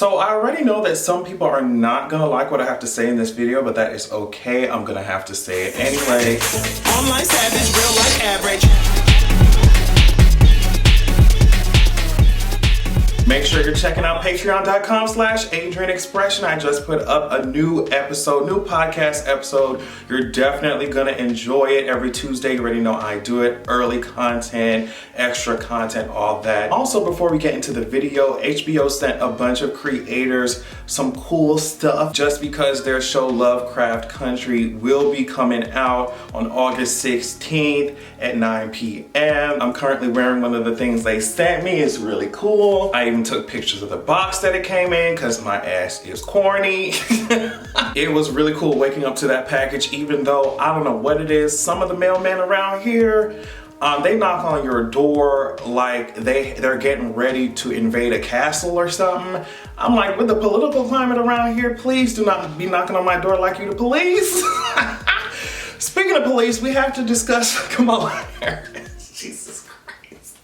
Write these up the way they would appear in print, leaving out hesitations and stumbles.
So I already know that some people are not gonna like what I have to say in this video, but that is okay. I'm gonna have to say it anyway. Online savage, real life average. Make sure you're checking out patreon.com/AdrianExpression. I just put up a new podcast episode. You're definitely gonna enjoy it every Tuesday. You already know I do it. Early content, extra content, all that. Also, before we get into the video, HBO sent a bunch of creators some cool stuff just because their show Lovecraft Country will be coming out on August 16th at 9 p.m. I'm currently wearing one of the things they sent me. It's really cool. I even took pictures of the box that it came in because my ass is corny. It was really cool waking up to that package, even though I don't know what it is. Some of the mailmen around here, they knock on your door like they're getting ready to invade a castle or something. I'm like, with the political climate around here, please do not be knocking on my door like you the police. Speaking of police, we have to discuss Kamala Harris. Jesus Christ.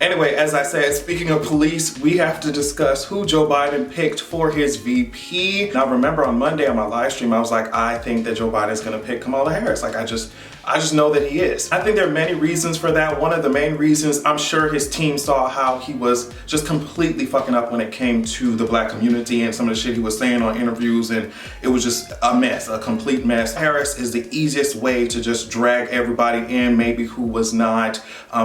Anyway, as I said, speaking of police, we have to discuss who Joe Biden picked for his VP. Now remember, on Monday on my live stream, I was like, I think that Joe Biden's gonna pick Kamala Harris. Like, I just know that he is. I think there are many reasons for that. One of the main reasons, I'm sure his team saw how he was just completely fucking up when it came to the black community and some of the shit he was saying on interviews, and it was just a mess, a complete mess. Harris is the easiest way to just drag everybody in, maybe who was not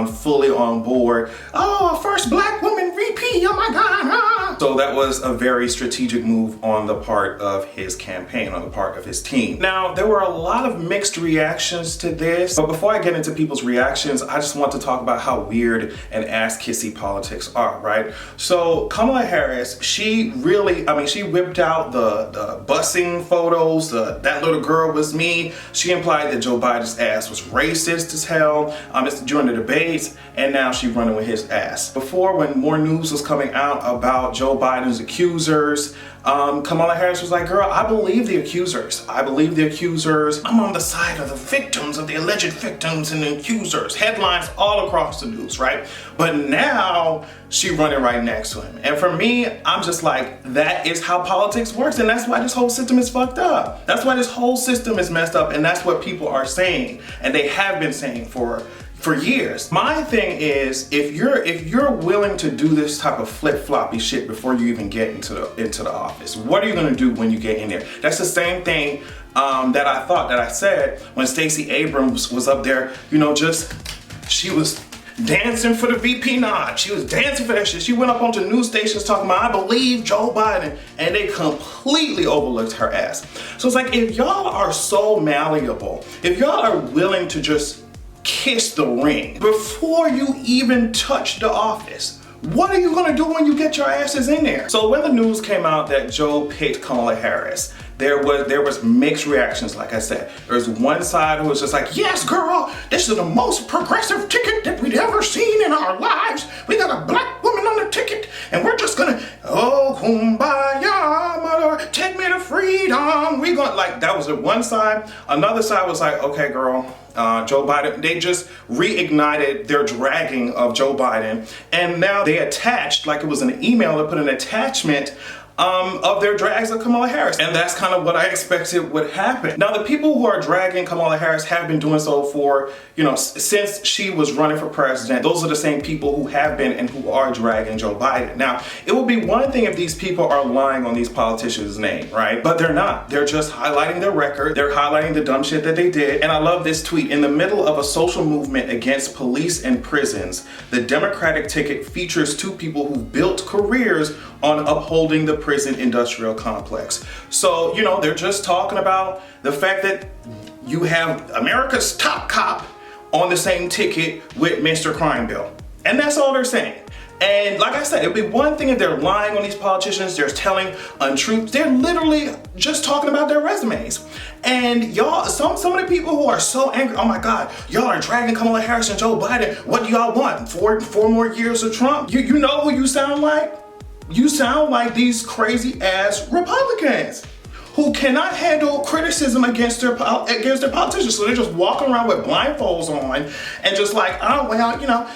fully on board. Oh, first black woman VP, oh my God. So that was a very strategic move on the part of his campaign, on the part of his team. Now, there were a lot of mixed reactions to this, but before I get into people's reactions, I just want to talk about how weird and ass-kissy politics are, right? So Kamala Harris, she really, she whipped out the busing photos, that little girl was me. She implied that Joe Biden's ass was racist as hell. It's during the debates, and now she's running with his ass. Before, when more news was coming out about Joe Biden's accusers, Kamala Harris was like, girl, I believe the accusers. I believe the accusers. I'm on the side of the victims, of the alleged victims and the accusers. Headlines all across the news, right? But now she running right next to him. And for me, I'm just like, that is how politics works. And that's why this whole system is fucked up. That's why this whole system is messed up. And that's what people are saying. And they have been saying for years. My thing is, if you're willing to do this type of flip-floppy shit before you even get into the office, what are you gonna do when you get in there? That's the same thing that I said when Stacey Abrams was up there, she was dancing for the VP nod. She was dancing for that shit. She went up onto news stations talking about, I believe Joe Biden, and they completely overlooked her ass. So it's like, if y'all are so malleable, if y'all are willing to just kiss the ring before you even touch the office, what are you gonna do when you get your asses in there? So when the news came out that Joe picked Kamala Harris, there was mixed reactions. Like I said, there's one side who was just like, yes, girl, this is the most progressive ticket that we'd ever seen in our lives. We got a black woman on the ticket, and we're just gonna, oh, kumbaya, mother, take me to freedom. We gonna, like, that was one side. Another side was like, okay, girl, Joe Biden, they just reignited their dragging of Joe Biden, and now they attached, like it was an email, they put an attachment of their drags of Kamala Harris. And that's kind of what I expected would happen. Now, the people who are dragging Kamala Harris have been doing so for, since she was running for president. Those are the same people who have been and who are dragging Joe Biden. Now, it would be one thing if these people are lying on these politicians' name, right? But they're not. They're just highlighting their record. They're highlighting the dumb shit that they did. And I love this tweet. In the middle of a social movement against police and prisons, the Democratic ticket features two people who built careers on upholding the prison industrial complex. So, they're just talking about the fact that you have America's top cop on the same ticket with Mr. Crime Bill. And that's all they're saying. And like I said, it'd be one thing if they're lying on these politicians, they're telling untruths. They're literally just talking about their resumes. And y'all, some of the people who are so angry, oh my God, y'all are dragging Kamala Harris and Joe Biden. What do y'all want? Four more years of Trump? You know who you sound like? You sound like these crazy ass Republicans who cannot handle criticism against their politicians. So they're just walking around with blindfolds on and just like, oh, well,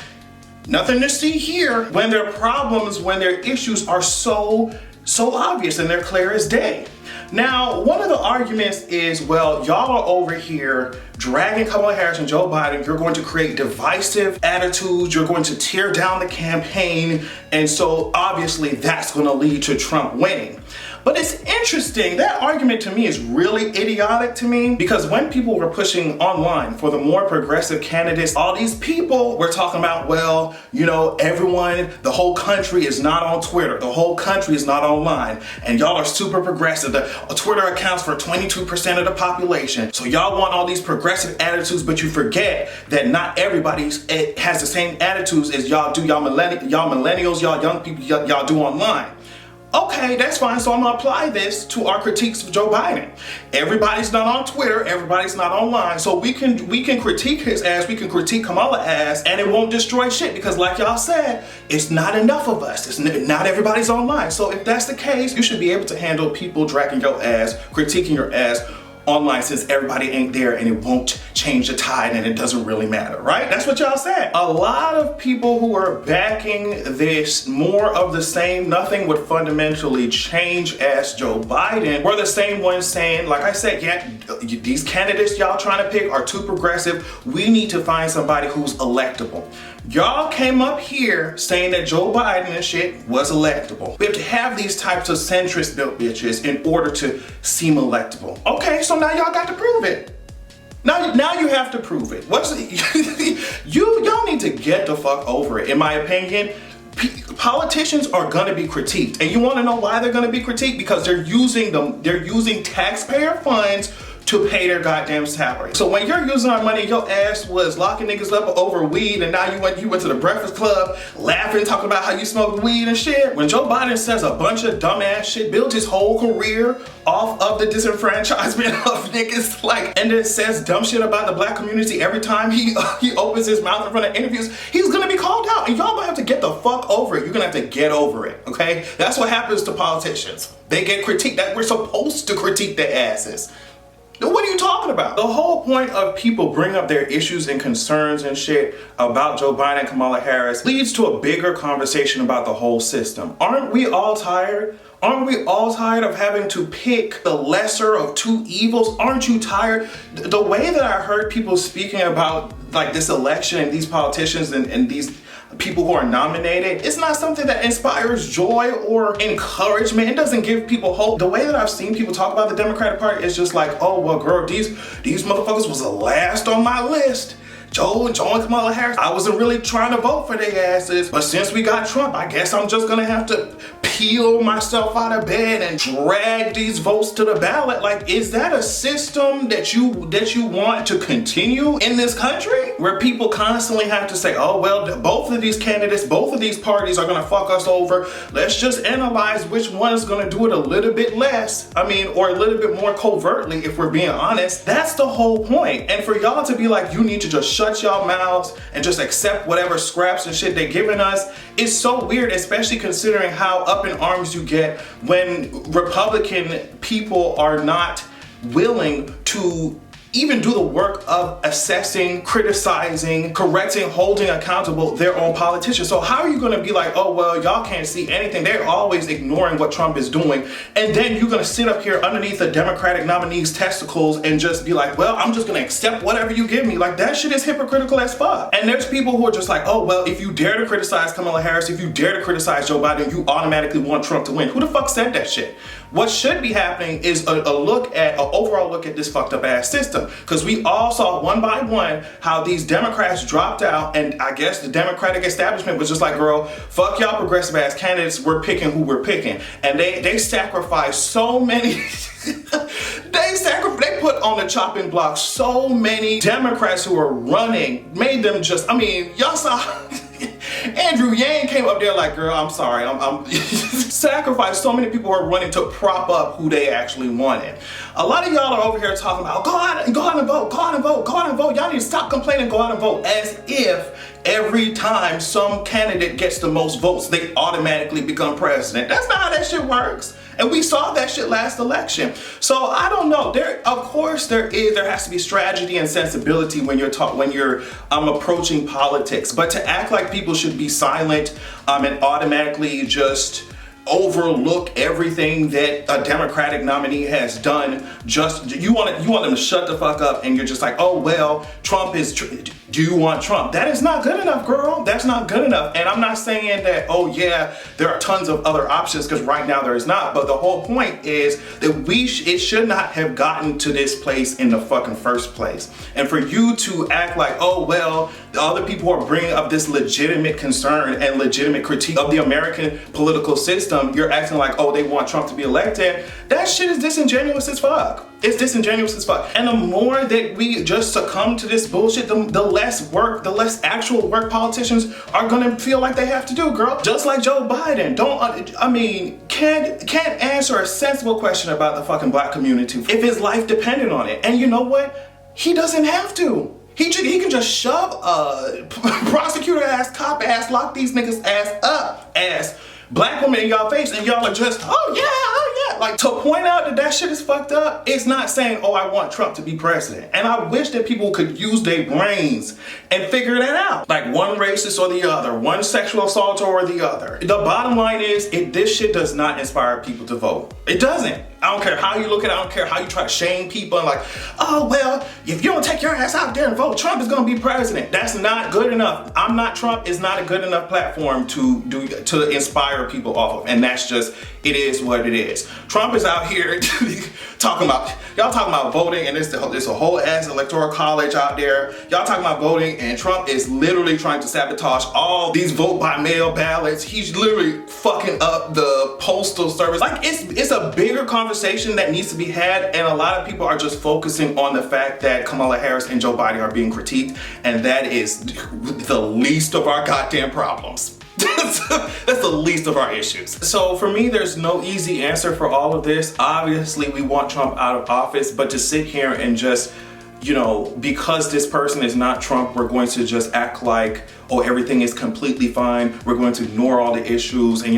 Nothing to see here when their problems, when their issues are so obvious and they're clear as day. Now, one of the arguments is, well, y'all are over here dragging Kamala Harris and Joe Biden. You're going to create divisive attitudes. You're going to tear down the campaign. And so obviously that's going to lead to Trump winning. But it's interesting, that argument to me is really idiotic to me, because when people were pushing online for the more progressive candidates, all these people were talking about, well, you know, everyone, the whole country is not on Twitter. The whole country is not online. And y'all are super progressive. The Twitter accounts for 22% of the population. So y'all want all these progressive attitudes, but you forget that not everybody has the same attitudes as y'all do, y'all millennials, y'all young people, y'all do online. Okay, that's fine. So I'm gonna apply this to our critiques of Joe Biden. Everybody's not on Twitter, everybody's not online. So we can critique his ass, we can critique Kamala ass, and it won't destroy shit, because like y'all said, it's not enough of us. It's not everybody's online. So if that's the case, you should be able to handle people dragging your ass, critiquing your ass online, since everybody ain't there and it won't change the tide and it doesn't really matter, right? That's what y'all said. A lot of people who are backing this more of the same, nothing would fundamentally change as Joe Biden, were the same ones saying, like I said, yeah, these candidates y'all trying to pick are too progressive. We need to find somebody who's electable. Y'all came up here saying that Joe Biden and shit was electable. We have to have these types of centrist built bitches in order to seem electable. Okay, so now y'all got to prove it. Now you have to prove it. Y'all need to get the fuck over it. In my opinion, politicians are gonna be critiqued, and you want to know why they're gonna be critiqued? Because they're using taxpayer funds to pay their goddamn salary. So when you're using our money, your ass was locking niggas up over weed, and now you went to the Breakfast Club laughing, talking about how you smoked weed and shit. When Joe Biden says a bunch of dumbass shit, builds his whole career off of the disenfranchisement of niggas, and then says dumb shit about the black community every time he opens his mouth in front of interviews, he's gonna be called out, and y'all gonna have to get the fuck over it. You're gonna have to get over it, okay? That's what happens to politicians. They get critiqued. That we're supposed to critique their asses. What are you talking about? The whole point of people bringing up their issues and concerns and shit about Joe Biden and Kamala Harris leads to a bigger conversation about the whole system. Aren't we all tired? Aren't we all tired of having to pick the lesser of two evils? Aren't you tired? The way that I heard people speaking about this election and these politicians and these people who are nominated, it's not something that inspires joy or encouragement. It doesn't give people hope. The way that I've seen people talk about the Democratic Party is just like, oh, well, girl, these motherfuckers was the last on my list. Joe and Kamala Harris, I wasn't really trying to vote for their asses, but since we got Trump, I guess I'm just gonna have to peel myself out of bed and drag these votes to the ballot. Is that a system that you want to continue in this country, where people constantly have to say, oh, well, both of these candidates, both of these parties are gonna fuck us over. Let's just analyze which one is gonna do it a little bit less. Or a little bit more covertly, if we're being honest. That's the whole point. And for y'all to be like, you need to just shut y'all mouths and just accept whatever scraps and shit they're giving us, is so weird, especially considering how up in arms you get when Republican people are not willing to even do the work of assessing, criticizing, correcting, holding accountable their own politicians. So how are you gonna be like, oh, well, y'all can't see anything? They're always ignoring what Trump is doing. And then you're gonna sit up here underneath the Democratic nominees' testicles and just be like, well, I'm just gonna accept whatever you give me. That shit is hypocritical as fuck. And there's people who are just like, oh, well, if you dare to criticize Kamala Harris, if you dare to criticize Joe Biden, you automatically want Trump to win. Who the fuck said that shit? What should be happening is an overall look at this fucked up ass system. Because we all saw one by one how these Democrats dropped out, and I guess the Democratic establishment was just like, girl, fuck y'all progressive ass candidates, we're picking who we're picking. And they sacrificed so many they put on the chopping block so many Democrats who are running, made them just, y'all saw Andrew Yang came up there like, girl, I'm sorry, I'm sacrificed so many people who are running to prop up who they actually wanted. A lot of y'all are over here talking about, go out and vote, go out and vote, go out and vote. Y'all need to stop complaining, go out and vote, as if every time some candidate gets the most votes, they automatically become president. That's not how that shit works. And we saw that shit last election. So I don't know. Of course there has to be strategy and sensibility when you're approaching politics. But to act like people should be silent and automatically just overlook everything that a Democratic nominee has done, you want them to shut the fuck up, and you're just like, oh well, Trump is do you want Trump? That is not good enough, girl. That's not good enough. And I'm not saying that, oh yeah, there are tons of other options, because right now there is not. But the whole point is that it should not have gotten to this place in the fucking first place. And for you to act like, oh well, the other people are bringing up this legitimate concern and legitimate critique of the American political system, you're acting like, oh, they want Trump to be elected. That shit is disingenuous as fuck. It's disingenuous as fuck. And the more that we just succumb to this bullshit, the less actual work politicians are gonna feel like they have to do, girl. Just like Joe Biden, can't answer a sensible question about the fucking black community if his life depended on it. And you know what? He doesn't have to. He can just shove a prosecutor ass, cop ass, lock these niggas ass up ass black women in y'all face, and y'all are just, oh yeah. Like, to point out that shit is fucked up, it's not saying, oh, I want Trump to be president. And I wish that people could use their brains and figure that out. Like, one racist or the other, one sexual assaulter or the other. The bottom line is, this shit does not inspire people to vote. It doesn't. I don't care how you look at it. I don't care how you try to shame people and like, oh, well, if you don't take your ass out there and vote, Trump is going to be president. That's not good enough. I'm Not Trump is not a good enough platform to inspire people off of. And that's just, it is what it is. Trump is out here talking about voting, and there's a whole ass electoral college out there. Y'all talking about voting, and Trump is literally trying to sabotage all these vote by mail ballots. He's literally fucking up the postal service. Like, it's a bigger conversation that needs to be had, and a lot of people are just focusing on the fact that Kamala Harris and Joe Biden are being critiqued, and that is the least of our goddamn problems. That's the least of our issues. So for me, there's no easy answer for all of this. Obviously, we want Trump out of office, but to sit here and just, because this person is not Trump, we're going to just act like, oh, everything is completely fine. We're going to ignore all the issues, and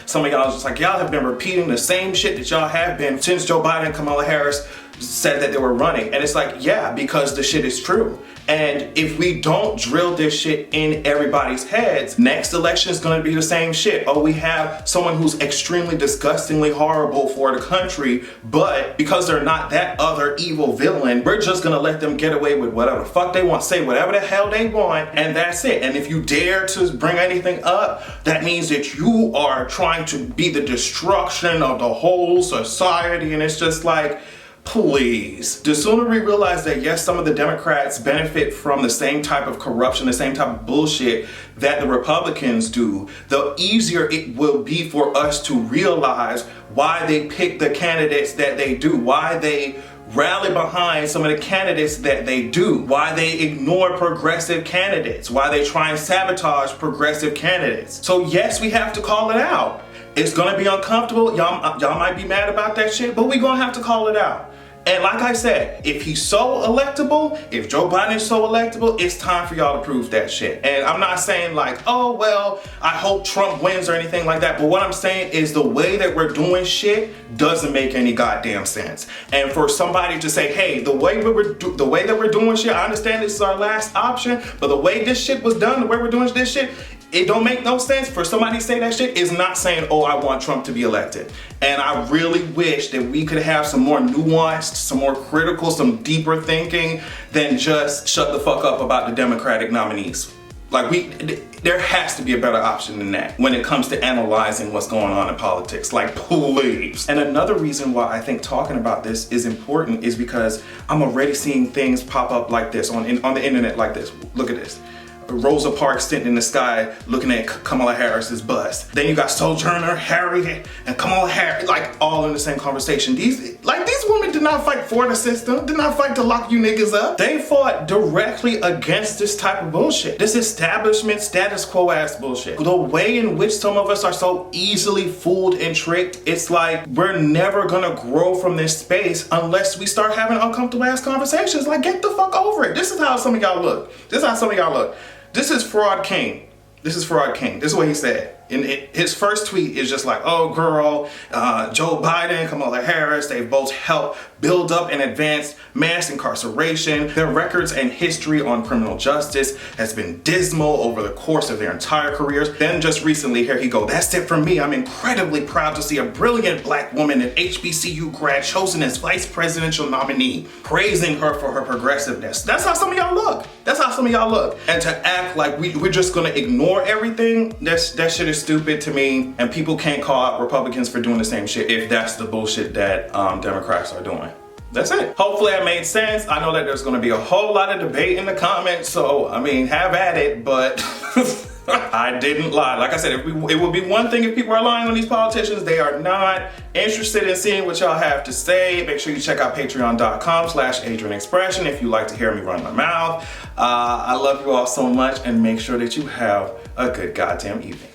some of y'all are just like, y'all have been repeating the same shit that y'all have been since Joe Biden and Kamala Harris said that they were running. And it's like, yeah, because the shit is true. And if we don't drill this shit in everybody's heads, next election is going to be the same shit. Oh, we have someone who's extremely disgustingly horrible for the country, but because they're not that other evil villain, we're just going to let them get away with whatever the fuck they want, say whatever the hell they want, and that's it. And if you dare to bring anything up, that means that you are trying to be the destruction of the whole society. And it's just like, please. The sooner we realize that, yes, some of the Democrats benefit from the same type of corruption, the same type of bullshit that the Republicans do, the easier it will be for us to realize why they pick the candidates that they do, why they rally behind some of the candidates that they do, why they ignore progressive candidates, why they try and sabotage progressive candidates. So yes, we have to call it out. It's gonna be uncomfortable. Y'all might be mad about that shit, but we're gonna have to call it out. And like I said, if he's so electable, if Joe Biden is so electable, it's time for y'all to prove that shit. And I'm not saying like, oh, well, I hope Trump wins or anything like that. But what I'm saying is the way that we're doing shit doesn't make any goddamn sense. And for somebody to say, hey, the way that we're doing shit, I understand this is our last option, but the way this shit was done, the way we're doing this shit, it don't make no sense. For somebody to say that shit is not saying, oh, I want Trump to be elected. And I really wish that we could have some more nuanced, some more critical, some deeper thinking than just shut the fuck up about the Democratic nominees. Like, there has to be a better option than that when it comes to analyzing what's going on in politics. Like, please. And another reason why I think talking about this is important is because I'm already seeing things pop up like this on the internet like this. Look at this. Rosa Parks sitting in the sky looking at Kamala Harris's bust. Then you got Sojourner, Harry, and Kamala Harris, like all in the same conversation. These women did not fight for the system, did not fight to lock you niggas up. They fought directly against this type of bullshit. This establishment status quo ass bullshit. The way in which some of us are so easily fooled and tricked, it's like we're never gonna grow from this space unless we start having uncomfortable ass conversations. Like, get the fuck over it. This is how some of y'all look. This is how some of y'all look. This is Fraud King. This is Fraud King. This is what he said. his first tweet is just like, oh girl, Joe Biden, Kamala Harris, they've both helped build up and advance mass incarceration. Their records and history on criminal justice has been dismal over the course of their entire careers. Then just recently, here he go, that's it from me. I'm incredibly proud to see a brilliant black woman, an HBCU grad, chosen as vice presidential nominee, praising her for her progressiveness. That's how some of y'all look. That's how some of y'all look. And to act like we're just gonna ignore everything, that shit is stupid to me. And people can't call out Republicans for doing the same shit if that's the bullshit that Democrats are doing. That's it. Hopefully that made sense. I know that there's gonna be a whole lot of debate in the comments, so I mean, have at it, but I didn't lie. Like I said, it would be one thing if people are lying on these politicians. They are not interested in seeing what y'all have to say. Make sure you check out patreon.com/AdrianExpression if you like to hear me run my mouth. I love you all so much, and make sure that you have a good goddamn evening.